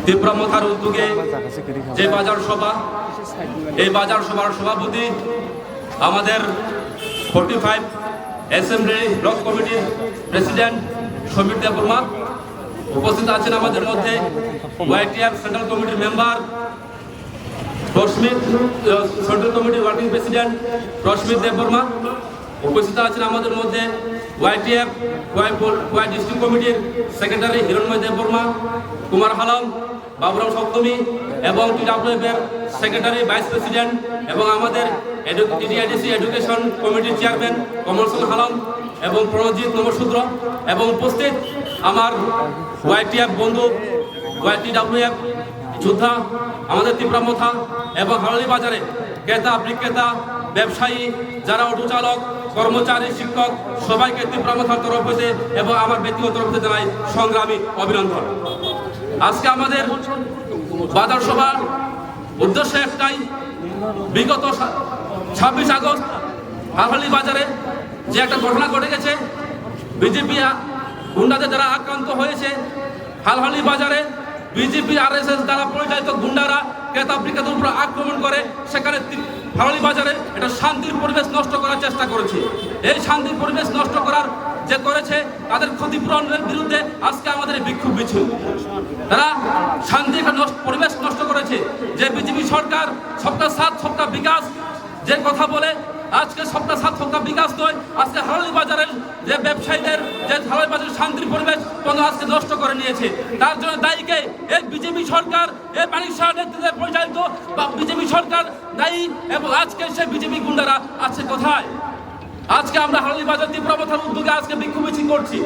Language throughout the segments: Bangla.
তীব্রমথার উদ্যোগে যে বাজার সভা, এই বাজার সভার সভাপতি আমাদের 45 অ্যাসেম্বলি ব্লক কমিটির প্রেসিডেন্ট সমীর দেববর্মা, উপস্থিত আছেন আমাদের মধ্যে ওয়াইটিআর সেন্ট্রাল কমিটির মেম্বার রশ্মিত, সেন্ট্রাল কমিটির ওয়ার্কিং প্রেসিডেন্ট রশ্মিত দেববর্মা, উপস্থিত আছেন আমাদের মধ্যে ওয়াইটিএফ ওয়াই ডিস্ট্রিক্ট কমিটির সেক্রেটারি হিরণময় দেববর্মা, কুমার হালম, বাবুরাম সপ্তমী এবং টিডাব্লিউএফ এর সেক্রেটারি ভাইস প্রেসিডেন্ট এবং আমাদের টিডিআইডিসি এডুকেশন কমিটির চেয়ারম্যান কমল সিং হালম এবং প্রণজিৎ নমশূদ্র এবং উপস্থিত আমার ওয়াইটিএফ বন্ধু টিডাব্লিউএফ যোদ্ধা আমাদের তীব্রমথা এবং হাওড়ি বাজারে ক্রেতা বিক্রেতা ব্যবসায়ী যারা অটো চালক কর্মচারী শিক্ষক সবাইকে তীব্রমথার তরফ হতে এবং আমার ব্যক্তিগত তরফ থেকে জানাই সংগ্রামী অভিনন্দন। আজকে আমাদের বাজার সভার উদ্দেশ্য একটাই, বিগত 26 আগস্ট হালহালি বাজারে যে একটা ঘটনা ঘটে গেছে, বিজেপি গুন্ডাদের দ্বারা আক্রান্ত হয়েছে। হালহালি বাজারে বিজেপি আরএসএস দ্বারা পরিচালিত গুন্ডারা ক্রেতা বিক্রেতার উপর আক্রমণ করে সেখানে হালহালি বাজারে এটা শান্তির পরিবেশ নষ্ট করার চেষ্টা করেছে। এই শান্তির পরিবেশ নষ্ট করার যে করেছে তাদের ক্ষতিপূরণের বিরুদ্ধে আজকে আমাদের বিক্ষোভ মিছিল। তারা শান্তি পরিবেশ নষ্ট করেছে। যে বিজেপি সরকার সবকা সাথ সবকা বিকাশ যে কথা বলে, আজকে সবকা সাথ সবকা বিকাশ নয়, আজকে হালহালি বাজারের যে ব্যবসায়ীদের যে হালহালি বাজারের শান্তির পরিবেশ আজকে নষ্ট করে নিয়েছে। তার জন্য দায়ীকে এই বিজেপি সরকার, এই মানিক শাহ নেতৃত্বে পরিচালিত বা বিজেপি সরকার দায়ী। এবং আজকে সেই বিজেপি গুন্ডারা আছে কোথায়? আজকে আমরা হালহালি বাজার তীব্রমথার উদ্যোগে আজকে বিক্ষোভ মিছিল করছি।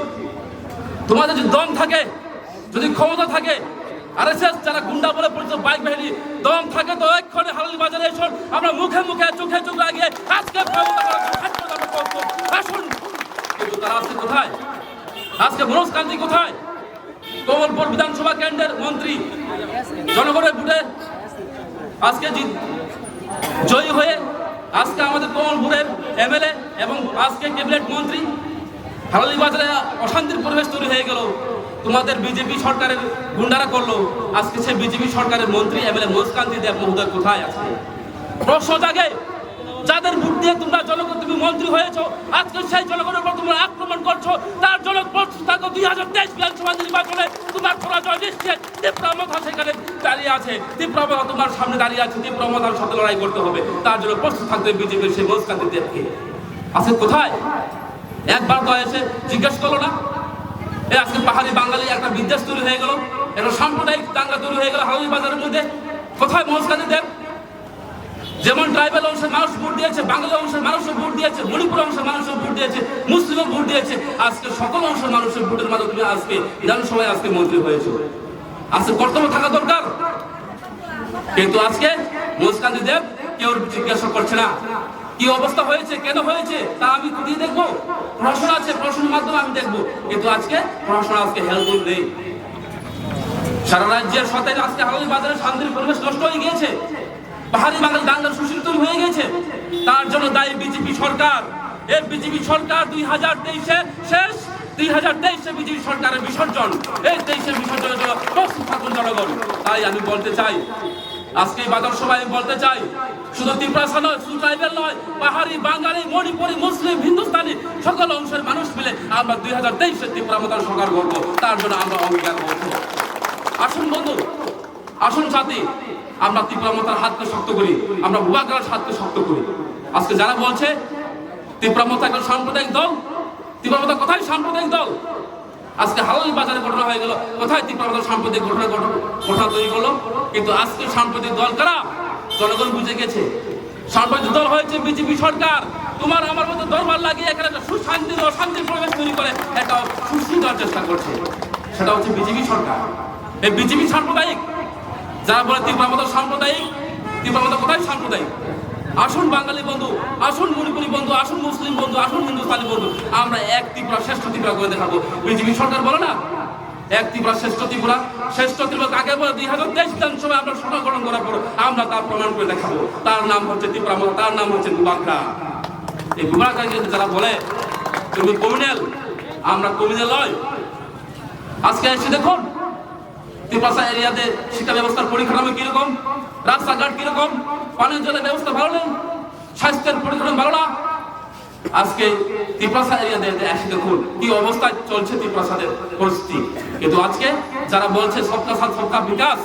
তোমাদের যদি দম থাকে, যদি ক্ষমতা থাকে, আরএসএস যারা গুন্ডা বলে পরিচিত বাইক বাহিনী দম থাকে তো এক্ষণে হালহালি বাজারে এসে আমরা মুখে মুখে চোখে চোখ লাগিয়ে আজকে আসুন। কিন্তু তারা আজকে কোথায়? আজকে মনোজ কান্তি কোথায়? কমলপুর বিধানসভা কেন্দ্রের মন্ত্রী জনগণের ভোটে আজকে জয়ী হয়ে আজকে আমাদের কমলপুরের এমএলএ এবং আজকে ক্যাবিনেট মন্ত্রী। হালহালি বাজারে অশান্তির পরিবেশ তৈরি হয়ে গেল, তোমাদের বিজেপি সরকারের গুন্ডারা করলো। আজকে সে বিজেপি সরকারের মন্ত্রী এমএলএ মনোজ কান্তি দেব মহোদয় কোথায় আছে? প্রশ্ন জাগে, যাদের ভোট দিয়ে তোমরা জনগণ তুমি মন্ত্রী হয়েছো, আজকে সেই জনগণের উপর তোমরা আক্রমণ করছো। তার জন্য 2023 বিধানসভা নির্বাচনে তোমার পরাজয় নিশ্চিত। তীব্রমথা সেখানে দাঁড়িয়ে আছে, তীব্রমথা তোমার সামনে দাঁড়িয়ে আছে, তীব্রমথার সাথে লড়াই করতে হবে। তার জন্য প্রস্তুত থাকতে বিজেপির সেই মনোজ কান্তি দেবকে। আছে কোথায়? একবার তো এসে জিজ্ঞেস করলো না? আজকে পাহাড়ি বাঙালি একটা বিদ্বেষ তৈরি হয়ে গেল, একটা সাম্প্রদায়িক দাঙ্গা তৈরি হয়ে গেল হালহালি বাজারের মধ্যে। কোথায় মনোজ কান্তি দেব? যেমন ট্রাইবাল অংশের মানুষ ভোট দিয়েছে, বাঙালি অংশের মানুষও ভোট দিয়েছে, মণিপুর অংশের মানুষও ভোট দিয়েছে, মুসলিমও ভোট দিয়েছে। আজকে সকল অংশের মানুষের ভোটের মাধ্যমে আজকে বিধানসভায় আজকে মন্ত্রী হয়েছে। আজকে কর্তব্য থাকা দরকার। কিন্তু আজকে মনোজ কান্তি দেব কেউ জিজ্ঞাসা করছে না কি অবস্থা হয়েছে, কেন হয়েছে, তা আমি খুঁটিয়ে দেখবো। প্রশ্ন আছে, প্রশ্নের মাধ্যমে আমি দেখবো। কিন্তু আজকে প্রশ্ন আজকে হেল্পফুল নেই। সারা রাজ্যের সাথে আজকে হালহালি বাজারে শান্তির পরিবেশ নষ্ট হয়ে গিয়েছে, পাহাড়ি বাঙালি দাঙ্গার সুশীল তৈরি হয়ে গেছে। তার জন্য দায়ী বিজেপি সরকার। এই বিজেপি সরকার 2023-এ শেষ, 2023-এ বিজেপি সরকারের বিসর্জন। এই 23-এর বিসর্জনের জন্য প্রস্তুত থাকুন জনগণ। তাই আমি বলতে চাই, আজকে বাজার সভায় আমি বলতে চাই, শুধু ত্রিপুরা নয়, শুধু ট্রাইবেল নয়, পাহাড়ি বাঙালি মণিপুরি মুসলিম হিন্দুস্তানি সকল অংশের মানুষ মিলে আমরা 2023-এর তীব্রমথার সরকার করবো। তার জন্য আমরা অঙ্গীকার করবো। আসুন বন্ধু, আসুন সাথী, আমরা তীব্রমথার হাতকে শক্ত করি, আমরা ভূভাগ্রার হাতকে শক্ত করি। আজকে যারা বলছে তীব্রমথা একটা সাম্প্রদায়িক দল, তীব্রমথা কোথায় সাম্প্রদায়িক দল? আজকে হালহালি বাজারে ঘটনা হয়ে গেল, কোথায় তীব্রমথার সাম্প্রদায়িক ঘটনা তৈরি করলো? কিন্তু আজকে সাম্প্রদায়িক দল কারা? জনগণ বুঝে গেছে। সাম্প্রদায়িক দল হয়েছে বিজেপি সরকার। তোমার আমার মধ্যে দরবার লাগিয়ে এখানে একটা সুশান্তি অশান্তির পরিবেশ তৈরি করে একটা সুশীল দেওয়ার চেষ্টা করছে, সেটা হচ্ছে বিজেপি সরকার। এই বিজেপি সাম্প্রদায়িক যারা বলে তীব্রমথা সাম্প্রদায়িক, তীব্রমথা কোথায় সাম্প্রদায়িক? আসুন বাঙালি বন্ধু, আসুন মণিপুরি বন্ধু, আসুন মুসলিম বন্ধু, আসুন হিন্দুস্তানি বন্ধু, আমরা এক ত্রিপুরা শ্রেষ্ঠ ত্রিপুরা করে দেখাবো। বিজেপি সরকার বলে না এক ত্রিপুরা শ্রেষ্ঠ ত্রিপুরা, শ্রেষ্ঠ ত্রিপুরা কাকে বলে? 2023 বিধানসভায় আমরা সরকার গঠন করার পর আমরা তার প্রমাণ করে দেখাবো। তার নাম হচ্ছে তীব্রমথা, তার নাম হচ্ছে ভূভাগ্রা। এই ভূভাগ্রা যারা বলে তুমি কমিউনাল, আমরা কমিউনাল নয়। আজকে এসে দেখুন তিপ্রাসা এরিয়াতে শিক্ষা ব্যবস্থার পরিকাঠামো কিরকম, রাস্তাঘাট কিরকম, পানীয় জলের ব্যবস্থা ভালো নেই, স্বাস্থ্যের পরিকাঠামো ভালো না। আজকে তিপ্রাসা এরিয়াতে এসে দেখুন কি অবস্থায় চলছে তিপ্রাসাদের পরিস্থিতি। কিন্তু আজকে যারা বলছে সবকা সাথ সবকা বিকাশ,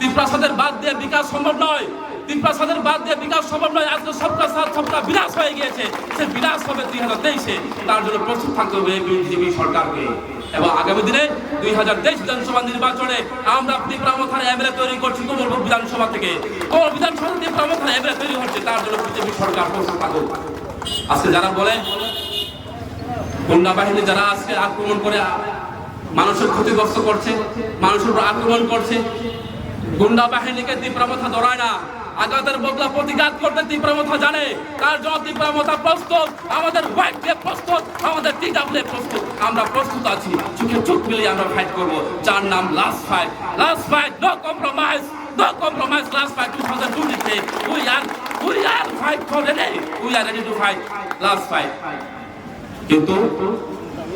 তিপ্রাসাদের বাদ দিয়ে বিকাশ সম্ভব নয়, তিপ্রাসাদের বাদ দিয়ে বিকাশ সম্ভব নয়। আজকে সবকা সাথ সবকা বিনাশ হয়ে গিয়েছে, সে বিনাশ হবে 2023-এ। তার জন্য প্রস্তুত থাকতে হবে বিজেপি সরকারকে। এবং আগামী দিনে 2023 বিধানসভা নির্বাচনে আমরা তিপ্রামথার এমএলএ তৈরি করছি কোমলপুর বিধানসভা থেকে। কোমল বিধানসভা তিপ্রামথার এমএলএ তৈরি হচ্ছে, তার জন্য বিজেপি সরকার প্রস্তুত থাকুক। আজকে যারা বলে গুন্ডা বাহিনী যারা আজকে আক্রমণ করে মানুষের ক্ষতিগ্রস্ত করছে, মানুষের উপর আক্রমণ করছে, গুন্ডা বাহিনীকে তিপ্রামথা ধরায় না, আঘাতের বদলা প্রতিঘাত করতে তিপ্রামথা জানে। তার জন্য তিপ্রামথা প্রস্তুত, আমাদের হোয়াইটকে প্রস্তুত, আমাদের টিডাব্লিউ প্রস্তুত। আমরা প্রস্তুত আছি, চোখে চোখ মিলিয়ে আমরা ফাইট করব। যার নাম last fight, last fight, no compromise, no compromise, last fight 2023। We are fight for ready. We are ready to fight last fight. কিন্তু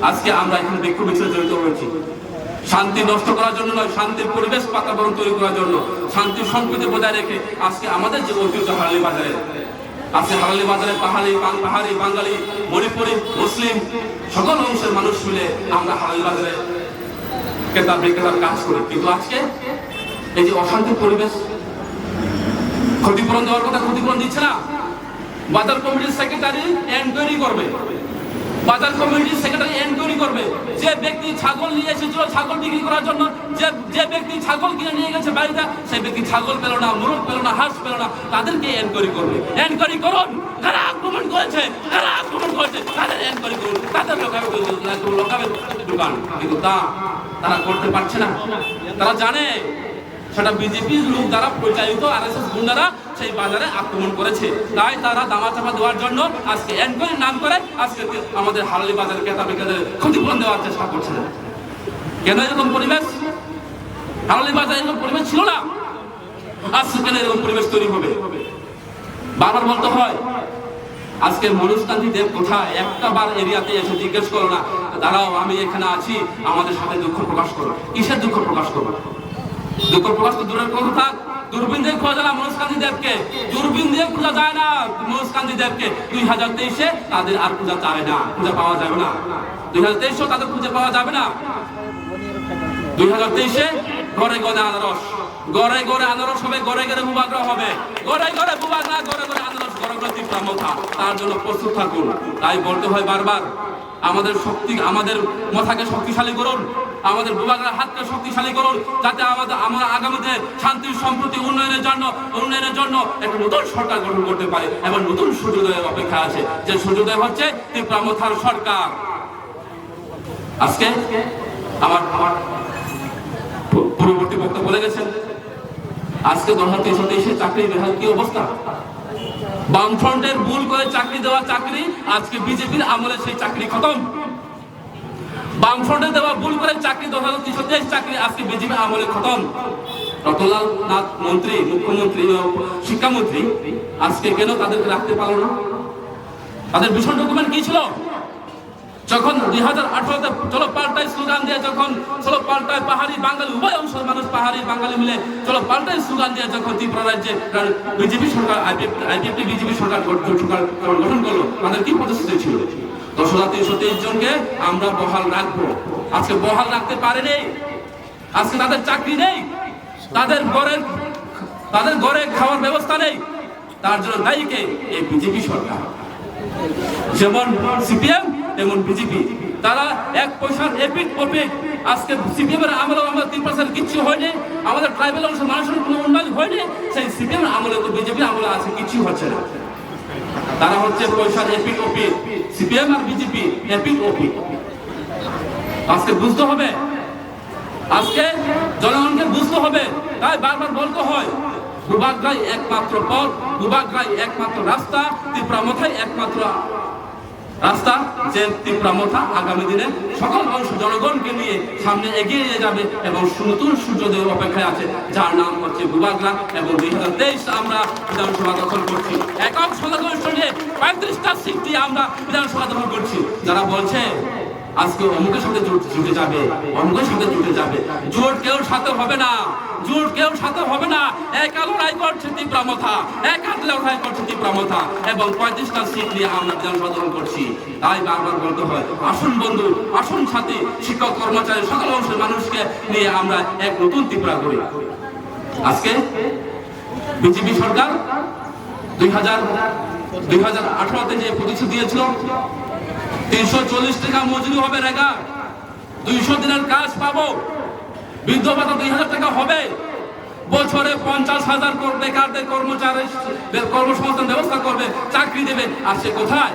আজকে আমরা এখানে বিক্ষোভ মিছিলে জড়িত হয়েছি শান্তি নষ্ট করার জন্য নয়, শান্তির পরিবেশ বাতাবরণ তৈরি করার জন্য, শান্তি সম্প্রীতি বজায় রেখে আজকে আমাদের যে ঐতিহ্য হারালি বাজারে, আজকে হারালি বাজারে পাহাড়ি বাঙালি, মণিপুরি, মুসলিম সকল অংশের মানুষ মিলে আমরা হারালি বাজারে ক্রেতা বিক্রেতার কাজ করি। কিন্তু আজকে এই যে অশান্তির পরিবেশ, ক্ষতিপূরণ দেওয়ার কথা ক্ষতিপূরণ দিচ্ছে না। বাজার কমিটির সেক্রেটারি এনকোয়ারি করবে, বাজার কমিটির সেক্রেটারি এনকোয়ারি করবে। যে ব্যক্তি ছাগল নিয়ে এসেছিল ছাগল বিক্রি করার জন্য, যে ব্যক্তি ছাগল কিনে নিয়ে গেছে বাড়িতে, সেই ব্যক্তি ছাগল পেল না, মোরগ পেল না, হাঁস পেল না, তাদেরকে এনকোয়ারি করবে। এনকোয়ারি করুন, কারা আক্রমণ করেছে, কারা আক্রমণ করেছে তাদের এনকোয়ারি করুন, তাদের লোকাবে দোকান। কিন্তু তারা করতে পারছে না। তারা জানে সেটা বিজেপির লোক দ্বারা পরিচালিত আরএসএস গুন্ডারা সেই বাজারে আক্রমণ করেছে, তাই তারা দামাচাপা দেওয়ার জন্য আজকে এনকোয়ারির নাম করে আজকে আমাদের হারালি বাজারে ক্রেতা বিক্রেতাদের ক্ষতিপূরণ দেওয়ার চেষ্টা করছে। কেন এরকম পরিবেশ? হারালি বাজারে এরকম পরিবেশ ছিল না, আজকে কেন এরকম পরিবেশ তৈরি হবে? বারবার বলতে হয়। আজকে মনোজ কান্তি দেব কোথায়? একটা বার এরিয়াতে এসে জিজ্ঞেস করো না, দাঁড়াও আমি এখানে আছি, আমাদের সাথে দুঃখ প্রকাশ করো। কিসের দুঃখ প্রকাশ করবো? দুঃখ প্রকাশ তো দূরের কথা থাক, দূরবীন দিয়ে খোঁজা যায় না মনোজ কান্তি দেবকে, দূরবীন দিয়ে খোঁজা যায় না মনোজ কান্তি দেবকে। 2023-এ তাদের আর পূজা চায় না, পূজা পাওয়া যাবে না। 2023-এও তাদের পূজা পাওয়া যাবে না। 2023-এ ঘরে ঘরে আনারস, ঘরে ঘরে আনারস হবে, ঘরে ঘরে বুবাগ্রা হবে, ঘরে ঘরে বুবাগ্রা, ঘরে ঘরে আনারস, ঘরে ঘরে তিপ্রামথা। তার জন্য প্রস্তুত থাকুন। তাই বলতে হয় বারবার, আমাদের শক্তি, আমাদের মাথাকে শক্তিশালী করুন, আমাদের বুবাগ্রার হাতকে শক্তিশালী করুন, যাতে আমরা আগামীতে শান্তি সম্প্রীতি উন্নয়নের জন্য একটা নতুন সরকার গঠন করতে পারে। এবং নতুন সূর্যোদয়ের অপেক্ষা আছে, যে সূর্যোদয় হচ্ছে তিপ্রামথার সরকার। আজকে আমার পূর্ববর্তী বক্তব্য বলে গেছেন, আজকে 2023-এ চাকরি বেহাল কি অবস্থা। বামফ্রন্টের ভুল করে চাকরি দেওয়া চাকরি আজকে বিজেপির আমলে সেই চাকরি খতম। বামফ্রন্টে দেওয়া ভুল করে চাকরি 2023 চাকরি আজকে বিজেপি আমলে খতম। রতনলাল নাথ মন্ত্রী, মুখ্যমন্ত্রী, শিক্ষামন্ত্রী আজকে কেন তাদেরকে রাখতে পারলো না? তাদের ভীষণ ডকুমেন্ট কি ছিল? যখন 2018-তে চলো পাল্টাই স্লোগান দিয়ে, যখন চলো পাল্টায় পাহাড়ি বাঙালি উভয় অংশের মানুষ পাহাড়ি বাঙালি মিলে চলো পাল্টাই স্লোগান দিয়ে যখন ত্রিপুরা রাজ্যে বিজেপি সরকার আইপিএফটি বিজেপি সরকার গঠন করলো, তাদের কি প্রতিশ্রুতি ছিল? 10,323 জনকে আমরা বহাল রাখবো। আজকে বহাল রাখতে পারেনি। আজকে তাদের চাকরি নেই, তাদের ঘরে খাওয়ার ব্যবস্থা নেই। তার জন্য দায়ী কে? এই বিজেপি সরকার। যেমন সিপিএম তেমন বিজেপি, তারা এক পয়সার এপিক ওপিক। আজকে সিপিএম এর আমলে আমরা 3% কিচ্ছু হয়নি, আমাদের ট্রাইবেল অংশের মানুষের কোনো উন্নয়ন হয়নি। সেই সিপিএম আমলে তো বিজেপির আমলে আছে কিছু হচ্ছে না। তারা হচ্ছে পয়সার এপিক ওপিক, সিপিএম আর বিজেপি এপিক ওপিক। আজকে বুঝতে হবে, আজকে জনগণকে বুঝতে হবে। তাই বারবার বলতে হয়, বুবাগ্রাই একমাত্র পথ, বুবাগ্রাই একমাত্র রাস্তা, তিপ্রামথাই একমাত্র রাস্তা, যে তিপ্রামথা আগামী দিনে সকল অংশ জনগণকে নিয়ে সামনে এগিয়ে নিয়ে যাবে এবং নতুন সূর্যোদয়ের অপেক্ষায় আছে, যার নাম হচ্ছে বুবাগ্রা। এবং 2023 আমরা বিধানসভা দখল করছি, একক সংখ্যাগরিষ্ঠ নিয়ে 35টা সিট দিয়ে আমরা বিধানসভা দখল করছি। যারা বলছে আজকে অমুকের সাথে জুটে যাবে, অমুকের সাথে জুটে যাবে। জোট কেউ সাথে হবে না, জোট কেউ সাথে হবে না। এক লড়াই করছে তীব্রামথা, এক লড়াই করছে তীব্রামথা, এবং 35টা সিট নিয়ে আমরা বিধানসভা দখল করছি। তাই বারবার বলতে হয়, আসুন বন্ধু, আসুন সাথী, শিক্ষক কর্মচারী সকল অংশের মানুষকে নিয়ে আমরা এক নতুন ত্রিপুরা করি। আজকে বিজেপি সরকার 2018-তে যে প্রতিশ্রুতি দিয়েছিল 340 টাকা মজুরি হবে, রেগা 200 দিনের কাজ পাবো, বৃদ্ধ ভাতা 2000 টাকা হবে, বছরে 50,000 বেকারদের কর্মচারী কর্মসংস্থান ব্যবস্থা করবে, চাকরি দেবে। আর সে কোথায়?